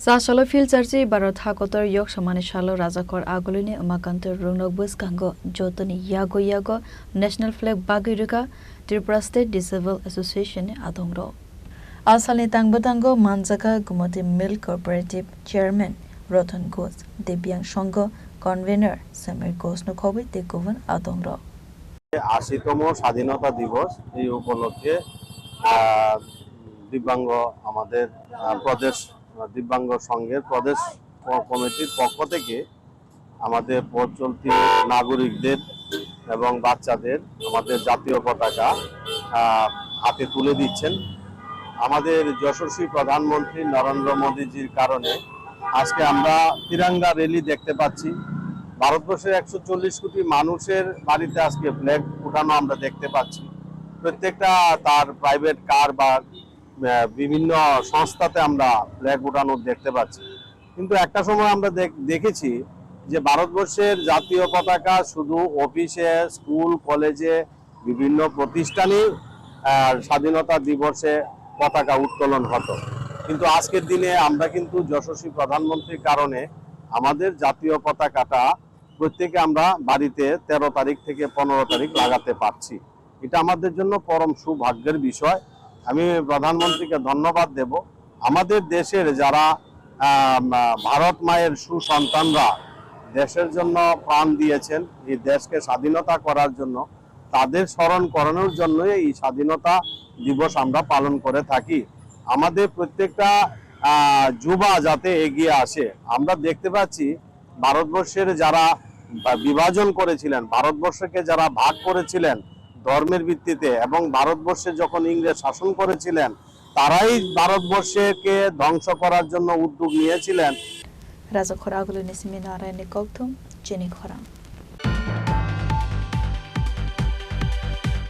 Sasalo fil charji Barat Hakotor yok samani shalo Rajakor Agolini Amakantor Runok Buskango Jotoni Yago National Flag Bagirika Tripura State Disabled Association Adongro. Asali Tangbatango Manzaka Gumoti Milk Cooperative Chairman Rotan Ghosh Debyang Shongo Convener Samir Ghosh Nokhobi Tekovan Adongro. ৮০তম স্বাধীনতা দিবস এই উপলক্ষে দিব্যাঙ্গ আমাদের প্রদেশ দিব্যাঙ্গ সংঘের প্রদেশ কমিটির পক্ষ থেকে আমাদের পথ চলতি নাগরিকদের এবং বাচ্চাদের আমাদের জাতীয় পতাকা হাতে তুলে দিচ্ছেন। আমাদের যশস্বী প্রধানমন্ত্রী নরেন্দ্র মোদীজির কারণে আজকে আমরা তিরঙ্গা র্যালি দেখতে পাচ্ছি। ভারতবর্ষের ১৪০ কোটি মানুষের বাড়িতে আজকে ফ্ল্যাগ উঠানো আমরা দেখতে পাচ্ছি। প্রত্যেকটা তার প্রাইভেট কার বা বিভিন্ন সংস্থাতে আমরা ফ্ল্যাগ উঠানো দেখতে পাচ্ছি। কিন্তু একটা সময় আমরা দেখেছি যে ভারতবর্ষের জাতীয় পতাকা শুধু অফিসে, স্কুল, কলেজে, বিভিন্ন প্রতিষ্ঠানে স্বাধীনতা দিবসে পতাকা উত্তোলন হতো। কিন্তু আজকের দিনে আমরা কিন্তু যশস্বী প্রধানমন্ত্রীর কারণে আমাদের জাতীয় পতাকাটা প্রত্যেকে আমরা বাড়িতে ১৩ তারিখ থেকে ১৫ তারিখ লাগাতে পারছি। এটা আমাদের জন্য পরম সৌভাগ্যের বিষয়। আমি প্রধানমন্ত্রীকে ধন্যবাদ দেব। আমাদের দেশের যারা ভারত মায়ের সুসন্তানরা দেশের জন্য প্রাণ দিয়েছেন, এই দেশকে স্বাধীনতা করার জন্য, তাদের স্মরণ করানোর জন্য এই স্বাধীনতা দিবস আমরা পালন করে থাকি। আমাদের প্রত্যেকটা যুবা যাতে এগিয়ে আসে। আমরা দেখতে পাচ্ছি ভারতবর্ষের যারা বিভাজন করেছিলেন, ভারতবর্ষকে যারা ভাগ করেছিলেন ধর্মের ভিত্তিতে, এবং ভারতবর্ষে যখন ইংরেজ শাসন করেছিলেন তারাই ভারতবর্ষকে ধ্বংস করার জন্য উদ্যোগ নিয়েছিলেন। Rajakor Agolini Seminara Nikoktum Jenny Khorang.